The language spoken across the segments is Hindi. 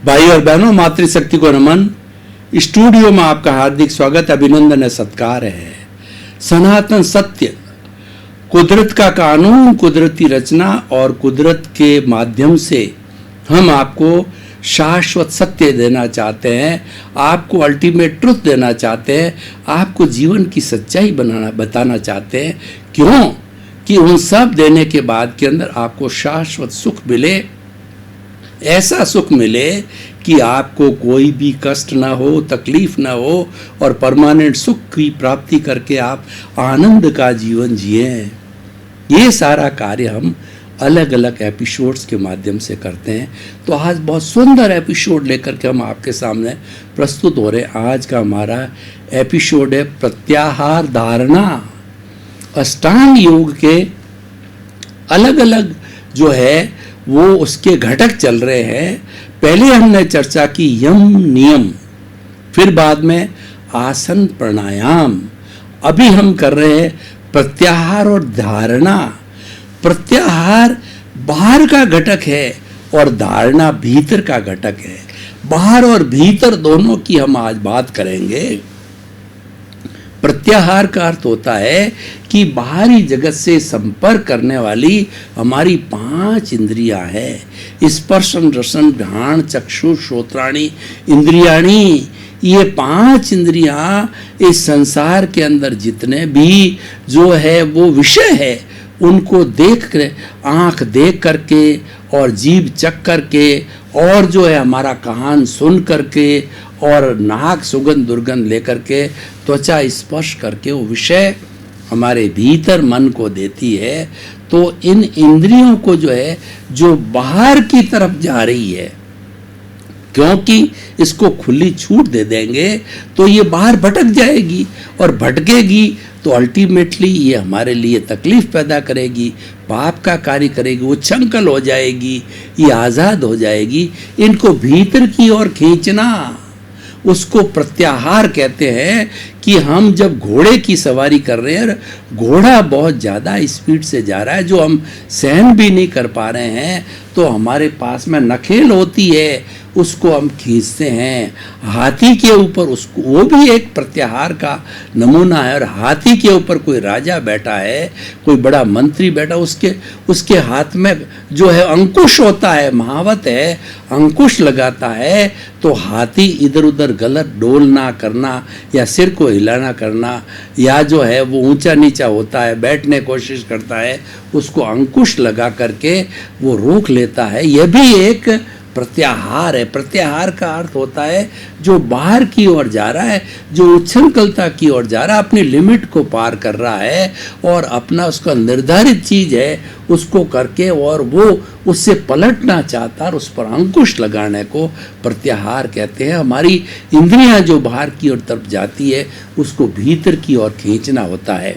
भाई और बहनों, मातृशक्ति को नमन। स्टूडियो में आपका हार्दिक स्वागत, अभिनंदन है, सत्कार है। सनातन सत्य, कुदरत का कानून, कुदरती रचना और कुदरत के माध्यम से हम आपको शाश्वत सत्य देना चाहते हैं, आपको अल्टीमेट ट्रुथ देना चाहते हैं, आपको जीवन की सच्चाई बताना चाहते हैं। क्यों? कि उन सब देने के बाद के अंदर आपको शाश्वत सुख मिले, ऐसा सुख मिले कि आपको कोई भी कष्ट ना हो, तकलीफ ना हो और परमानेंट सुख की प्राप्ति करके आप आनंद का जीवन जिए। ये सारा कार्य हम अलग अलग एपिसोड्स के माध्यम से करते हैं। तो आज बहुत सुंदर एपिसोड लेकर के हम आपके सामने प्रस्तुत हो रहे हैं। आज का हमारा एपिसोड है प्रत्याहार धारणा। अष्टांग योग के अलग अलग जो है वो उसके घटक चल रहे हैं। पहले हमने चर्चा की यम नियम, फिर बाद में आसन प्राणायाम, अभी हम कर रहे हैं प्रत्याहार और धारणा। प्रत्याहार बाहर का घटक है और धारणा भीतर का घटक है। बाहर और भीतर दोनों की हम आज बात करेंगे। प्रत्याहार का अर्थ होता है कि बाहरी जगत से संपर्क करने वाली हमारी 5 इंद्रियां हैं। स्पर्शन, रसन, घ्राण, चक्षु, श्रोत्राणी, इंद्रियाणी। ये 5 इंद्रियां इस संसार के अंदर जितने भी जो है वो विषय है उनको देख कर, आँख देख करके और जीभ चख करके और जो है हमारा कान सुन करके और नाक सुगंध दुर्गंध लेकर के, त्वचा स्पर्श करके वो विषय हमारे भीतर मन को देती है। तो इन इंद्रियों को जो है जो बाहर की तरफ जा रही है, क्योंकि इसको खुली छूट दे देंगे तो ये बाहर भटक जाएगी और भटकेगी तो अल्टीमेटली ये हमारे लिए तकलीफ पैदा करेगी, पाप का कार्य करेगी, उच्छृंखल हो जाएगी, ये आज़ाद हो जाएगी। इनको भीतर की ओर खींचना, उसको प्रत्याहार कहते हैं। कि हम जब घोड़े की सवारी कर रहे हैं, घोड़ा बहुत ज़्यादा स्पीड से जा रहा है जो हम सहन भी नहीं कर पा रहे हैं, तो हमारे पास में नखेल होती है, उसको हम खींचते हैं। हाथी के ऊपर उसको, वो भी एक प्रत्याहार का नमूना है। और हाथी के ऊपर कोई राजा बैठा है, कोई बड़ा मंत्री बैठा, उसके हाथ में जो है अंकुश होता है, महावत है, अंकुश लगाता है, तो हाथी इधर उधर गलत डोल ना करना या सिर को हिलाना करना या जो है वो ऊंचा नीचा होता है, बैठने की कोशिश करता है, उसको अंकुश लगा करके वो रोक लेता है। यह भी एक प्रत्याहार है। प्रत्याहार का अर्थ होता है जो बाहर की ओर जा रहा है, जो उच्छृंखलता की ओर जा रहा है, अपनी लिमिट को पार कर रहा है और अपना उसका निर्धारित चीज है उसको करके और वो उससे पलटना चाहता है, उस पर अंकुश लगाने को प्रत्याहार कहते हैं। हमारी इंद्रियां जो बाहर की ओर तरफ जाती है उसको भीतर की ओर खींचना होता है।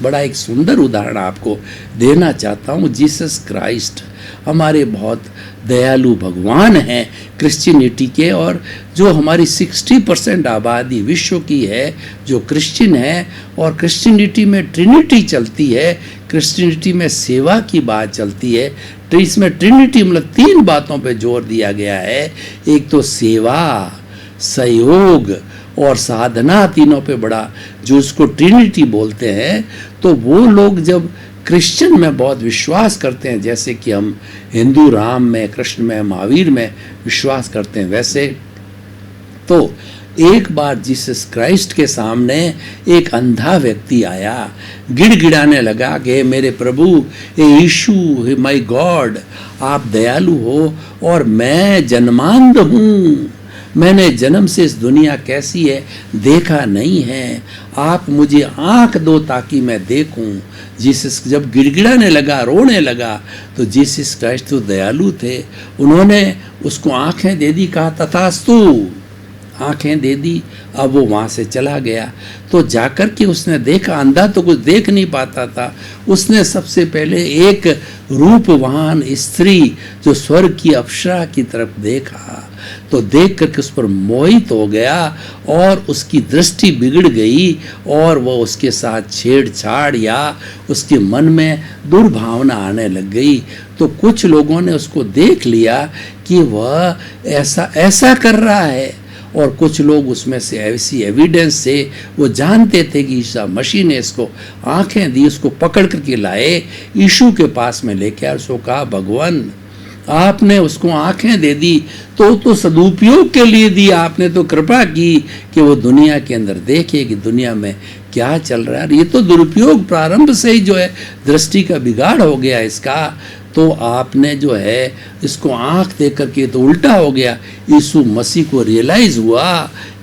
बड़ा एक सुंदर उदाहरण आपको देना चाहता हूँ। जीसस क्राइस्ट हमारे बहुत दयालु भगवान हैं क्रिश्चियनिटी के, और जो हमारी 60% आबादी विश्व की है जो क्रिश्चियन है, और क्रिश्चियनिटी में ट्रिनिटी चलती है, क्रिश्चियनिटी में सेवा की बात चलती है। तो इसमें ट्रिनिटी मतलब 3 बातों पे जोर दिया गया है। एक तो सेवा, सहयोग और साधना, तीनों पे बड़ा जो उसको ट्रिनिटी बोलते हैं। तो वो लोग जब क्रिश्चियन में बहुत विश्वास करते हैं, जैसे कि हम हिंदू राम में, कृष्ण में, महावीर में विश्वास करते हैं, वैसे तो एक बार जीसस क्राइस्ट के सामने एक अंधा व्यक्ति आया, गिड़गिड़ाने लगा कि मेरे प्रभु, हे यीशु, हे माय गॉड, आप दयालु हो और मैं जन्मांध हूँ, मैंने जन्म से इस दुनिया कैसी है देखा नहीं है, आप मुझे आँख दो ताकि मैं देखूं। जीसस जब गिड़गिड़ाने लगा, रोने लगा, तो जीसस क्राइस्ट तो दयालु थे, उन्होंने उसको आँखें दे दी, कहा तथास्तु, आंखें दे दी। अब वो वहाँ से चला गया। तो जाकर के उसने देखा, अंधा तो कुछ देख नहीं पाता था, उसने सबसे पहले एक रूपवान स्त्री जो स्वर्ग की अप्सरा की तरफ देखा, तो देख करके उस पर मोहित हो गया और उसकी दृष्टि बिगड़ गई और वो उसके साथ छेड़छाड़ या उसके मन में दुर्भावना आने लग गई। तो कुछ लोगों ने उसको देख लिया कि वह ऐसा ऐसा कर रहा है, और कुछ लोग उसमें से ऐसी एविडेंस से वो जानते थे कि ईसा मसीह ने इसको आंखें दी, उसको पकड़ करके लाए, यीशु के पास में लेके आए, उसको कहा भगवान आपने उसको आंखें दे दी तो सदुपयोग के लिए दी, आपने तो कृपा की कि वो दुनिया के अंदर देखे कि दुनिया में क्या चल रहा है। ये तो दुरुपयोग प्रारंभ से ही जो है दृष्टि का बिगाड़ हो गया इसका। तो आपने जो है इसको आंख दे करके तो उल्टा हो गया। यीशु मसीह को रियलाइज हुआ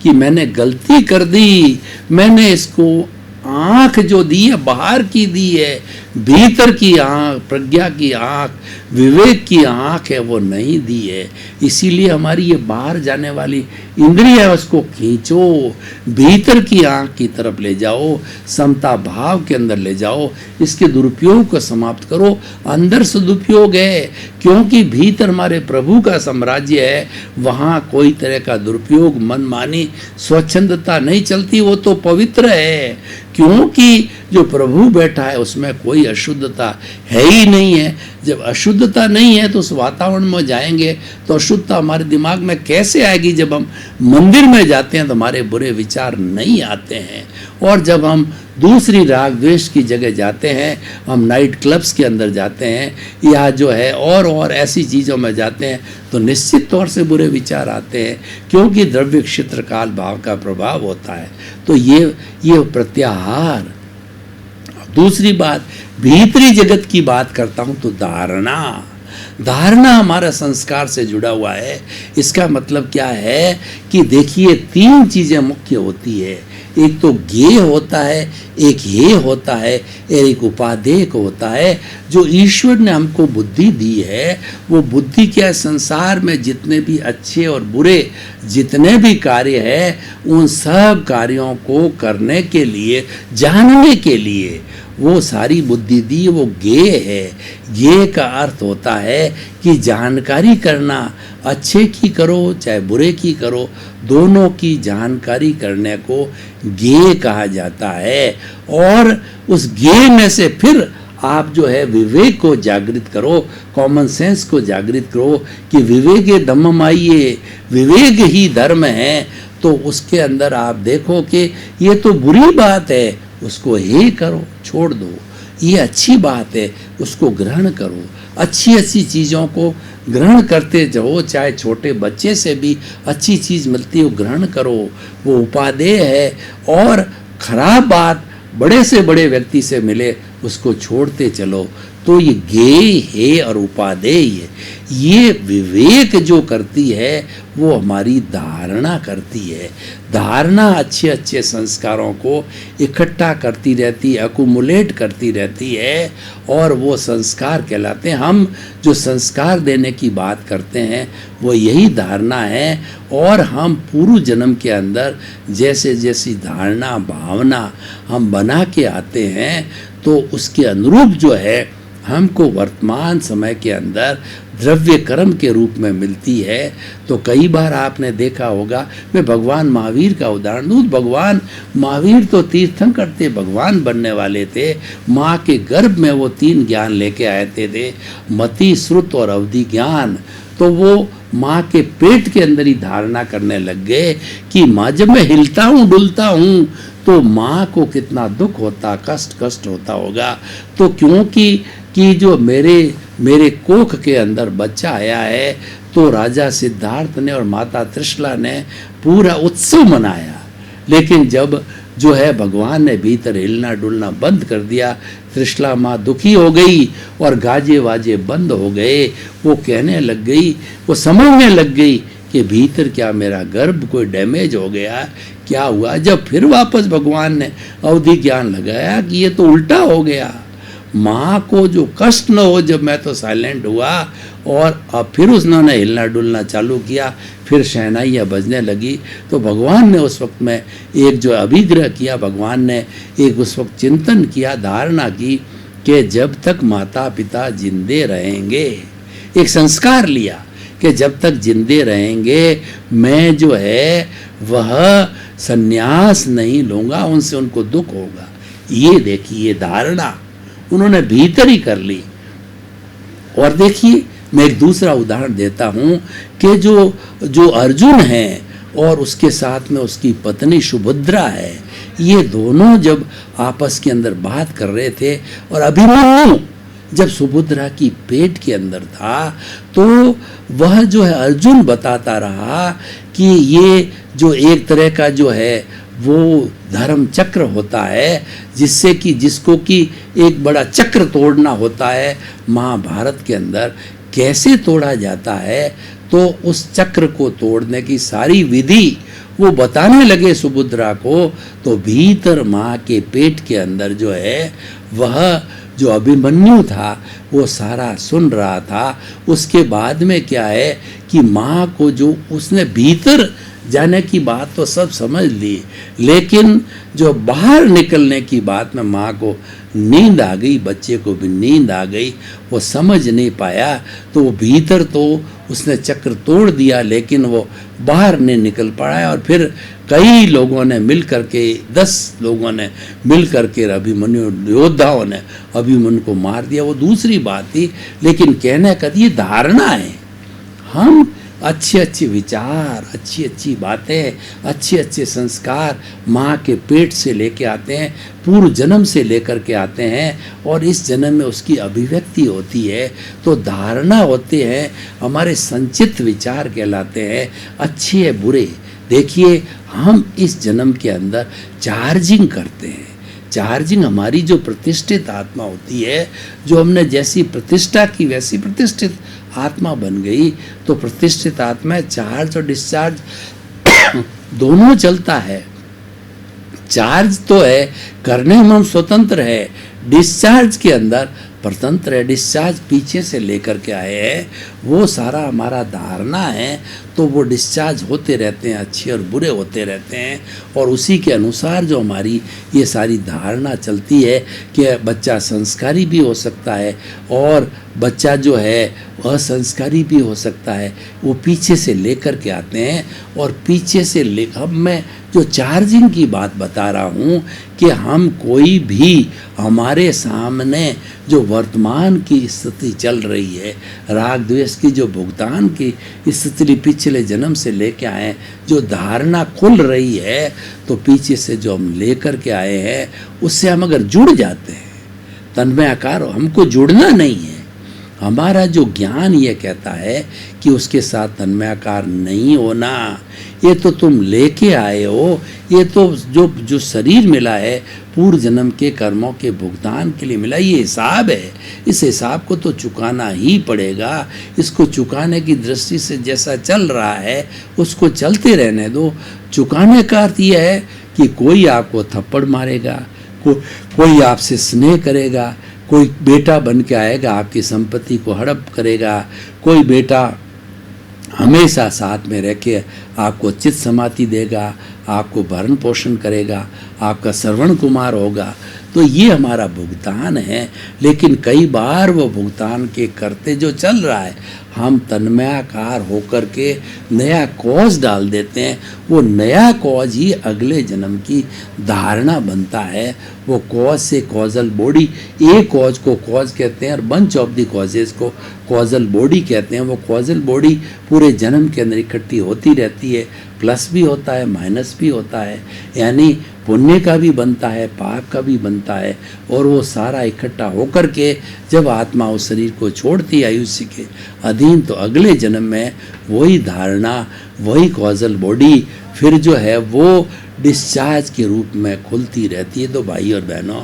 कि मैंने गलती कर दी, मैंने इसको आंख जो दी है बाहर की दी है, भीतर की आंख, प्रज्ञा की आंख, विवेक की आंख है वो नहीं दी है। इसीलिए हमारी ये बाहर जाने वाली इंद्रिय है उसको खींचो, भीतर की आंख की तरफ ले जाओ, समता भाव के अंदर ले जाओ, इसके दुरुपयोग को समाप्त करो। अंदर सदुपयोग है क्योंकि भीतर हमारे प्रभु का साम्राज्य है, वहाँ कोई तरह का दुरुपयोग, मनमानी, स्वच्छंदता नहीं चलती, वो तो पवित्र है क्योंकि जो प्रभु बैठा है उसमें कोई अशुद्धता है ही नहीं है। जब अशुद्धता नहीं है तो उस वातावरण में जाएंगे तो अशुद्धता हमारे दिमाग में कैसे आएगी। जब हम मंदिर में जाते हैं तो हमारे बुरे विचार नहीं आते हैं, और जब हम दूसरी राग द्वेष की जगह जाते हैं, हम नाइट क्लब्स के अंदर जाते हैं या जो है और ऐसी चीज़ों में जाते हैं तो निश्चित तौर से बुरे विचार आते हैं क्योंकि द्रव्य क्षेत्र काल भाव का प्रभाव होता है। तो ये प्रत्याहार। दूसरी बात, भीतरी जगत की बात करता हूं तो धारणा हमारा संस्कार से जुड़ा हुआ है। इसका मतलब क्या है कि देखिए तीन चीजें मुख्य होती है, एक तो ज्ञेय होता है, एक हे होता है, और एक उपादेय होता है। जो ईश्वर ने हमको बुद्धि दी है वो बुद्धि क्या है, संसार में जितने भी अच्छे और बुरे जितने भी कार्य है उन सब कार्यों को करने के लिए, जानने के लिए वो सारी बुद्धि दी, वो ज्ञेय है। ज्ञेय का अर्थ होता है कि जानकारी करना, अच्छे की करो चाहे बुरे की करो, दोनों की जानकारी करने को ज्ञेय कहा जाता है। और उस ज्ञेय में से फिर आप जो है विवेक को जागृत करो, कॉमन सेंस को जागृत करो कि विवेके धम्ममाइये, विवेक ही धर्म है। तो उसके अंदर आप देखो कि ये तो बुरी बात है, उसको हे करो, छोड़ दो। ये अच्छी बात है, उसको ग्रहण करो। अच्छी चीज़ों को ग्रहण करते जाओ, चाहे छोटे बच्चे से भी अच्छी चीज़ मिलती है वो ग्रहण करो, वो उपादेय है। और खराब बात बड़े से बड़े व्यक्ति से मिले उसको छोड़ते चलो। तो ये ज्ञेय है और उपादेय है। ये विवेक जो करती है वो हमारी धारणा करती है। धारणा अच्छे संस्कारों को इकट्ठा करती रहती है, अकुमुलेट करती रहती है, और वो संस्कार कहलाते हैं। हम जो संस्कार देने की बात करते हैं वो यही धारणा है। और हम पूर्व जन्म के अंदर जैसी धारणा भावना हम बना के आते हैं तो उसके अनुरूप जो है हमको वर्तमान समय के अंदर द्रव्य कर्म के रूप में मिलती है। तो कई बार आपने देखा होगा, मैं भगवान महावीर का उदाहरण दूँ। भगवान महावीर तो तीर्थंकर थे, भगवान बनने वाले थे। माँ के गर्भ में वो 3 ज्ञान लेके आए थे, मति, श्रुत और अवधि ज्ञान। तो वो माँ के पेट के अंदर ही धारणा करने लग गए कि माँ जब मैं हिलता हूँ डुलता हूँ तो माँ को कितना दुख होता, कष्ट होता होगा। तो क्योंकि कि जो मेरे कोख के अंदर बच्चा आया है, तो राजा सिद्धार्थ ने और माता त्रिशला ने पूरा उत्सव मनाया। लेकिन जब जो है भगवान ने भीतर हिलना डुलना बंद कर दिया, त्रिशला माँ दुखी हो गई और गाजे वाजे बंद हो गए। वो कहने लग गई, वो समझने लग गई कि भीतर क्या मेरा गर्भ कोई डैमेज हो गया, क्या हुआ। जब फिर वापस भगवान ने अवधि ज्ञान लगाया कि ये तो उल्टा हो गया, माँ को जो कष्ट न हो जब मैं तो साइलेंट हुआ और अब फिर उन्होंने हिलना डुलना चालू किया, फिर शहनाइयाँ बजने लगी। तो भगवान ने उस वक्त में एक जो अभिग्रह किया, भगवान ने एक उस वक्त चिंतन किया, धारणा की कि जब तक माता पिता जिंदे रहेंगे, एक संस्कार लिया कि जब तक जिंदे रहेंगे मैं जो है वह संन्यास नहीं लूँगा, उनसे उनको दुख होगा। ये देखिए धारणा उन्होंने भीतर ही कर ली। और देखिए मैं एक दूसरा उदाहरण देता हूँ कि जो अर्जुन है और उसके साथ में उसकी पत्नी सुभद्रा है, ये दोनों जब आपस के अंदर बात कर रहे थे और अभिमन्यु जब सुभद्रा की पेट के अंदर था तो वह जो है अर्जुन बताता रहा कि ये जो एक तरह का जो है वो धर्म चक्र होता है, जिससे कि जिसको कि एक बड़ा चक्र तोड़ना होता है। महाभारत के अंदर कैसे तोड़ा जाता है, तो उस चक्र को तोड़ने की सारी विधि वो बताने लगे सुभद्रा को। तो भीतर माँ के पेट के अंदर जो है वह जो अभिमन्यु था वो सारा सुन रहा था। उसके बाद में क्या है कि माँ को जो उसने भीतर जाने की बात तो सब समझ ली, लेकिन जो बाहर निकलने की बात में माँ को नींद आ गई, बच्चे को भी नींद आ गई, वो समझ नहीं पाया। तो वो भीतर तो उसने चक्र तोड़ दिया, लेकिन वो बाहर नहीं निकल पाया। और फिर कई लोगों ने मिल करके, 10 लोगों ने मिल करके अभिमन्यु योद्धाओं ने अभिमन्यु को मार दिया। वो दूसरी बात थी, लेकिन कहने का ये धारणा है, हम अच्छे अच्छे विचार, अच्छी अच्छी बातें, अच्छे अच्छे संस्कार माँ के पेट से लेके आते हैं, पूर्व जन्म से लेकर के आते हैं, और इस जन्म में उसकी अभिव्यक्ति होती है। तो धारणा होते हैं, हमारे संचित विचार कहलाते हैं, अच्छे है बुरे। देखिए हम इस जन्म के अंदर चार्जिंग करते हैं। चार्जिंग हमारी जो प्रतिष्ठित आत्मा होती है, जो हमने जैसी प्रतिष्ठा की वैसी प्रतिष्ठित आत्मा बन गई। तो प्रतिष्ठित आत्मा चार्ज और डिस्चार्ज दोनों चलता है। चार्ज तो है, करने में हम स्वतंत्र है, डिस्चार्ज के अंदर परतंत्र है। डिस्चार्ज पीछे से लेकर के आए हैं, वो सारा हमारा धारणा है। तो वो डिस्चार्ज होते रहते हैं, अच्छे और बुरे होते रहते हैं, और उसी के अनुसार जो हमारी ये सारी धारणा चलती है कि बच्चा संस्कारी भी हो सकता है और बच्चा जो है असंस्कारी भी हो सकता है। वो पीछे से लेकर के आते हैं, और पीछे से ले, अब मैं जो चार्जिंग की बात बता रहा हूँ कि हम कोई भी हमारे सामने जो वर्तमान की स्थिति चल रही है, राग द्वेष की जो भुगतान की स्थिति पिछले जन्म से लेके आए, जो धारणा खुल रही है, तो पीछे से जो हम लेकर के आए हैं उससे हम अगर जुड़ जाते हैं, तन्मय आकार, हमको जुड़ना नहीं है। हमारा जो ज्ञान ये कहता है कि उसके साथ तन्मयाकार नहीं होना, ये तो तुम लेके आए हो, ये तो जो शरीर मिला है पूर्व जन्म के कर्मों के भुगतान के लिए मिला, ये हिसाब है। इस हिसाब को तो चुकाना ही पड़ेगा। इसको चुकाने की दृष्टि से जैसा चल रहा है उसको चलते रहने दो। चुकाने का अर्थ यह है कि कोई आपको थप्पड़ मारेगा, कोई आपसे स्नेह करेगा, कोई बेटा बन के आएगा आपकी संपत्ति को हड़प करेगा, कोई बेटा हमेशा साथ में रह के आपको चित्त समाधि देगा, आपको भरण पोषण करेगा, आपका श्रवण कुमार होगा। तो ये हमारा भुगतान है। लेकिन कई बार वो भुगतान के करते जो चल रहा है, हम तन्मयाकार होकर के नया कॉज डाल देते हैं। वो नया कॉज ही अगले जन्म की धारणा बनता है। वो कॉज से कॉजल बॉडी, एक कॉज को कॉज कहते हैं और बंच ऑफ द कॉजेज को कॉजल बॉडी कहते हैं। वो कॉजल बॉडी पूरे जन्म के अंदर इकट्ठी होती रहती है, प्लस भी होता है माइनस भी होता है, यानी पुण्य का भी बनता है पाप का भी बनता है। और वो सारा इकट्ठा होकर के जब आत्मा उस शरीर को छोड़ती है आयुष्य के अधीन, तो अगले जन्म में वही धारणा, वही कॉजल बॉडी फिर जो है वो डिस्चार्ज के रूप में खुलती रहती है। तो भाई और बहनों,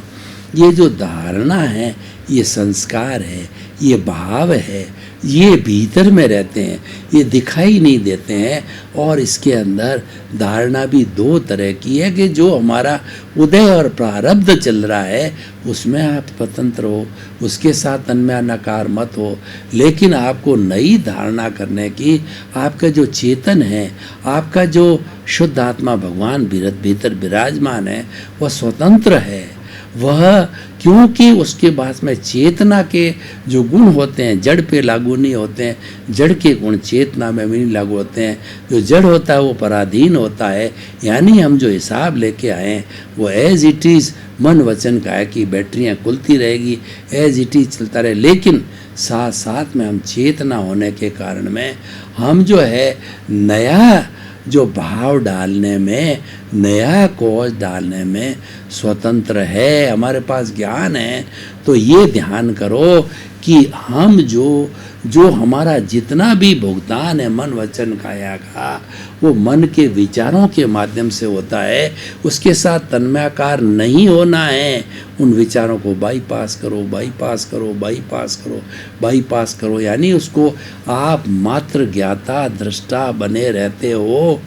ये जो धारणा है, ये संस्कार है, ये भाव है ये भीतर में रहते हैं, ये दिखाई नहीं देते हैं। और इसके अंदर धारणा भी दो तरह की है कि जो हमारा उदय और प्रारब्ध चल रहा है उसमें आप स्वतंत्र हो, उसके साथ तन्मय नकार मत हो। लेकिन आपको नई धारणा करने की, आपका जो चेतन है, आपका जो शुद्ध आत्मा भगवान भीतर विराजमान है, वह स्वतंत्र है। वह क्योंकि उसके पास में चेतना के जो गुण होते हैं जड़ पे लागू नहीं होते हैं, जड़ के गुण चेतना में भी नहीं लागू होते हैं। जो जड़ होता है वो पराधीन होता है, यानी हम जो हिसाब लेके आए हैं वो एज इट इज़ मन वचन का है कि बैटरियाँ खुलती रहेगी, एज इट इज़ चलता रहे। लेकिन साथ साथ में हम चेतना होने के कारण में हम जो है नया जो भाव डालने में, नया कोश डालने में स्वतंत्र है। हमारे पास ज्ञान है। तो ये ध्यान करो कि हम जो हमारा जितना भी भुगतान है मन वचन काया का, वो मन के विचारों के माध्यम से होता है। उसके साथ तन्मयाकार नहीं होना है। उन विचारों को बाईपास करो, बाईपास करो, बाईपास करो, बाईपास करो। यानी उसको आप मात्र ज्ञाता दृष्टा बने रहते हो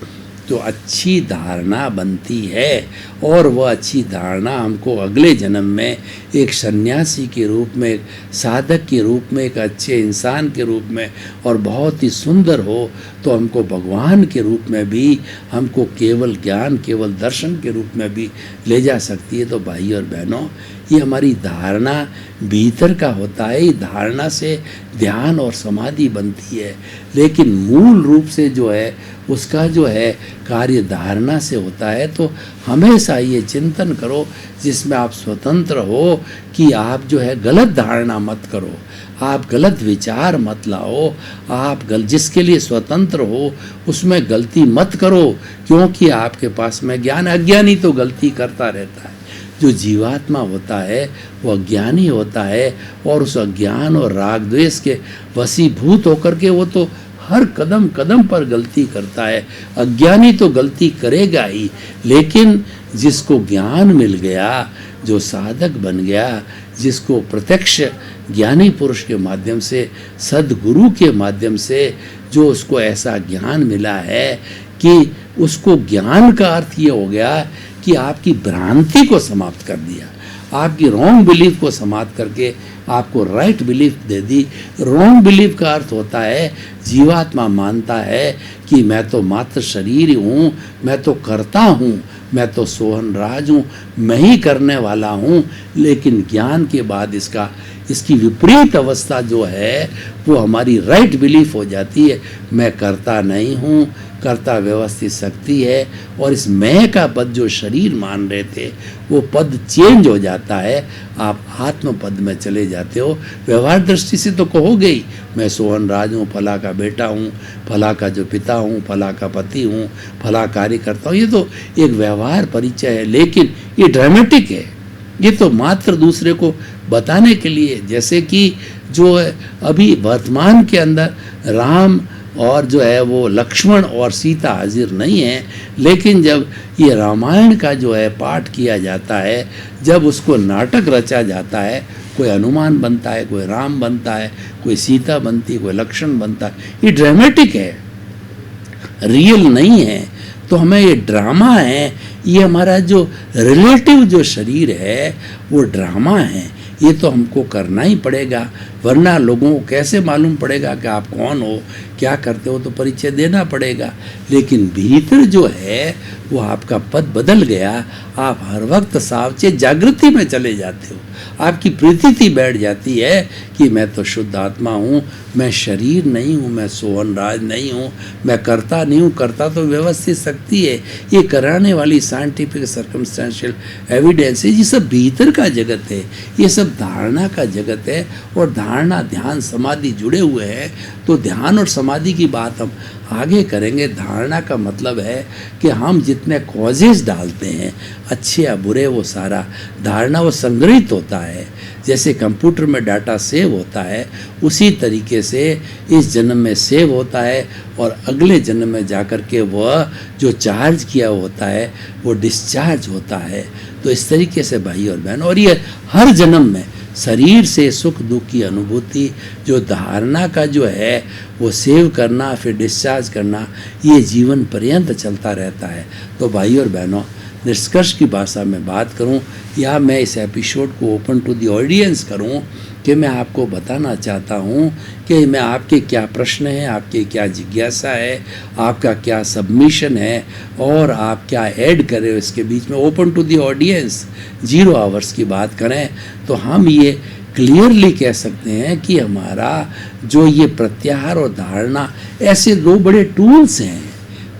तो अच्छी धारणा बनती है। और वह अच्छी धारणा हमको अगले जन्म में एक सन्यासी के रूप में, एक साधक के रूप में, एक अच्छे इंसान के रूप में, और बहुत ही सुंदर हो तो हमको भगवान के रूप में भी, हमको केवल ज्ञान, केवल दर्शन के रूप में भी ले जा सकती है। तो भाई और बहनों, ये हमारी धारणा भीतर का होता है। धारणा से ध्यान और समाधि बनती है, लेकिन मूल रूप से जो है उसका जो है कार्य धारणा से होता है। तो हमेशा ये चिंतन करो जिसमें आप स्वतंत्र हो कि आप जो है गलत धारणा मत करो, आप गलत विचार मत लाओ, आप जिसके लिए स्वतंत्र हो उसमें गलती मत करो, क्योंकि आपके पास में ज्ञान। अज्ञानी तो गलती करता रहता है, जो जीवात्मा होता है वो अज्ञानी होता है, और उस अज्ञान और राग द्वेष के वशीभूत होकर के वो तो हर कदम कदम पर गलती करता है। अज्ञानी तो गलती करेगा ही, लेकिन जिसको ज्ञान मिल गया, जो साधक बन गया, जिसको प्रत्यक्ष ज्ञानी पुरुष के माध्यम से, सद्गुरु के माध्यम से जो उसको ऐसा ज्ञान मिला है कि उसको ज्ञान का अर्थ ये हो गया कि आपकी भ्रांति को समाप्त कर दिया, आपकी रॉन्ग बिलीफ को समाप्त करके आपको राइट बिलीफ दे दी। रॉन्ग बिलीफ का अर्थ होता है जीवात्मा मानता है कि मैं तो मात्र शरीर ही हूँ, मैं तो करता हूँ, मैं तो सोहन राज हूँ, मैं ही करने वाला हूँ। लेकिन ज्ञान के बाद इसकी विपरीत अवस्था जो है वो हमारी राइट बिलीफ हो जाती है। मैं करता नहीं हूँ, कर्ता व्यवस्थित शक्ति है। और इस मैं का पद जो शरीर मान रहे थे वो पद चेंज हो जाता है, आप आत्म पद में चले जाते हो। व्यवहार दृष्टि से तो कहोगे ही मैं सोहन राज हूँ, फला का बेटा हूँ, फला का जो पिता हूँ, फला का पति हूँ, फला कार्य करता हूँ। ये तो एक व्यवहार परिचय है, लेकिन ये ड्रामेटिक है। ये तो मात्र दूसरे को बताने के लिए, जैसे कि जो है अभी वर्तमान के अंदर राम और जो है वो लक्ष्मण और सीता हाजिर नहीं है, लेकिन जब ये रामायण का जो है पाठ किया जाता है, जब उसको नाटक रचा जाता है, कोई हनुमान बनता है, कोई राम बनता है, कोई सीता बनती है, कोई लक्ष्मण बनता है। ये ड्रामेटिक है, रियल नहीं है। तो हमें ये ड्रामा है, ये हमारा जो रिलेटिव जो शरीर है वो ड्रामा है। ये तो हमको करना ही पड़ेगा, वरना लोगों को कैसे मालूम पड़ेगा कि आप कौन हो, क्या करते हो। तो परिचय देना पड़ेगा। लेकिन भीतर जो है वो आपका पद बदल गया, आप हर वक्त सावचेत जागृति में चले जाते हो। आपकी प्रतीति बैठ जाती है कि मैं तो शुद्ध आत्मा हूँ, मैं शरीर नहीं हूँ, मैं सोहन राज नहीं हूँ, मैं करता नहीं हूँ। करता तो व्यवस्थित शक्ति है, ये कराने वाली साइंटिफिक सर्कमस्टेंशियल एविडेंस है। ये सब भीतर का जगत है, ये सब धारणा का जगत है। और धारणा, ध्यान, समाधि जुड़े हुए हैं। तो ध्यान और समाधि की बात हम आगे करेंगे। धारणा का मतलब है कि हम जितने कॉजेज डालते हैं, अच्छे या बुरे, वो सारा धारणा वो संग्रहित होता है। जैसे कंप्यूटर में डाटा सेव होता है, उसी तरीके से इस जन्म में सेव होता है, और अगले जन्म में जाकर के वह जो चार्ज किया होता है वो डिस्चार्ज होता है। तो इस तरीके से भाई और बहन, और ये हर जन्म में शरीर से सुख दुख की अनुभूति, जो धारणा का जो है वो सेव करना फिर डिस्चार्ज करना, ये जीवन पर्यंत चलता रहता है। तो भाई और बहनों, निष्कर्ष की भाषा में बात करूं या मैं इस एपिसोड को ओपन टू द ऑडियंस करूं कि मैं आपको बताना चाहता हूं कि मैं आपके क्या प्रश्न हैं, आपके क्या जिज्ञासा है, आपका क्या सबमिशन है और आप क्या ऐड करें इसके बीच में, open to the audience. 0 hours की बात करें तो हम ये क्लियरली कह सकते हैं कि हमारा जो ये प्रत्याहार और धारणा, ऐसे 2 बड़े टूल्स हैं।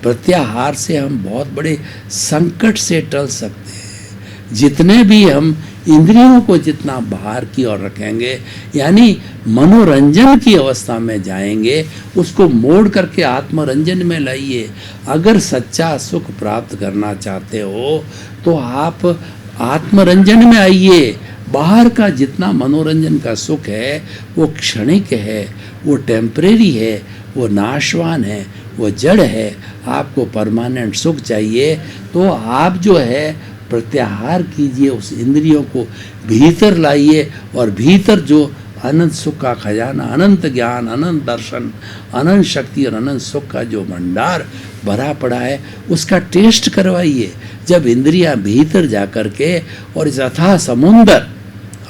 प्रत्याहार से हम बहुत बड़े संकट से टल सकते हैं। जितने भी हम इंद्रियों को जितना बाहर की ओर रखेंगे, यानी मनोरंजन की अवस्था में जाएंगे, उसको मोड़ करके आत्मरंजन में लाइए। अगर सच्चा सुख प्राप्त करना चाहते हो तो आप आत्मरंजन में आइए। बाहर का जितना मनोरंजन का सुख है वो क्षणिक है, वो टेम्परेरी है, वो नाशवान है, वो जड़ है। आपको परमानेंट सुख चाहिए तो आप जो है प्रत्याहार कीजिए, उस इंद्रियों को भीतर लाइए और भीतर जो अनंत सुख का खजाना, अनंत ज्ञान, अनंत दर्शन, अनंत शक्ति और अनंत सुख का जो भंडार भरा पड़ा है उसका टेस्ट करवाइए। जब इंद्रियां भीतर जा कर के और इस अथाह समुंदर,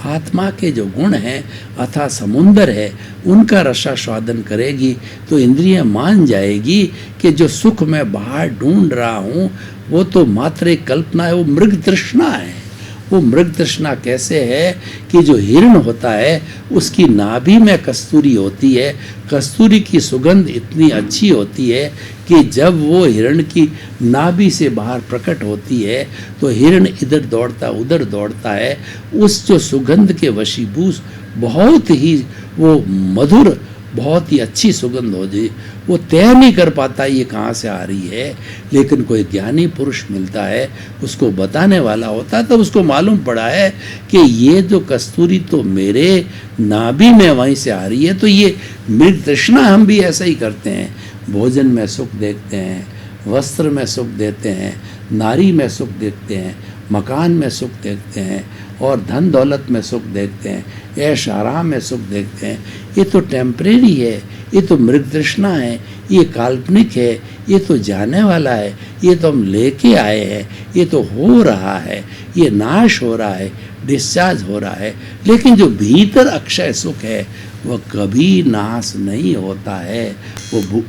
आत्मा के जो गुण हैं अथाह समुंदर है, उनका रसास्वादन करेगी तो इंद्रियां मान जाएगी कि जो सुख मैं बाहर ढूंढ रहा हूँ वो तो मात्र एक कल्पना है, वो मृग तृष्णा है। वो मृग तृष्णा कैसे है कि जो हिरण होता है उसकी नाभि में कस्तूरी होती है, कस्तूरी की सुगंध इतनी अच्छी होती है कि जब वो हिरण की नाभि से बाहर प्रकट होती है तो हिरण इधर दौड़ता उधर दौड़ता है। उस जो सुगंध के वशीभूत, बहुत ही वो मधुर, बहुत ही अच्छी सुगंध हो जाए, वो तय नहीं कर पाता ये कहाँ से आ रही है। लेकिन कोई ज्ञानी पुरुष मिलता है, उसको बताने वाला होता है, तब उसको मालूम पड़ा है कि ये जो कस्तूरी तो मेरे नाभि में वहीं से आ रही है। तो ये मृग तृष्णा, हम भी ऐसा ही करते हैं। भोजन में सुख देखते हैं, वस्त्र में सुख देते हैं, नारी में सुख देखते हैं, मकान में सुख देखते हैं और धन दौलत में सुख देखते हैं, ऐश आराम में सुख देखते हैं। ये तो टेम्परेरी है, ये तो मृग तृष्णा है, ये काल्पनिक है, ये तो जाने वाला है, ये तो हम लेके आए हैं, ये तो हो रहा है, ये नाश हो रहा है, डिस्चार्ज हो रहा है। लेकिन जो भीतर अक्षय सुख है वह कभी नाश नहीं होता है। वो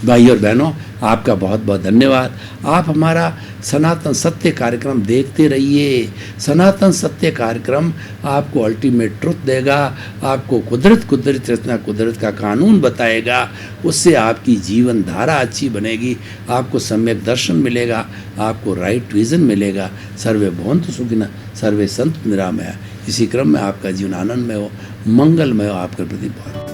भाई और बहनों, आपका बहुत बहुत धन्यवाद। आप हमारा सनातन सत्य कार्यक्रम देखते रहिए। सनातन सत्य कार्यक्रम आपको अल्टीमेट ट्रुथ देगा, आपको कुदरत रचना, कुदरत का कानून बताएगा। उससे आपकी जीवन धारा अच्छी बनेगी, आपको सम्यक दर्शन मिलेगा, आपको राइट विजन मिलेगा। सर्वे भवन्तु सुखिनः, सर्वे सन्तु निरामया। इसी क्रम में आपका जीवन आनंदमय हो, मंगलमय हो। आपके प्रति बहुत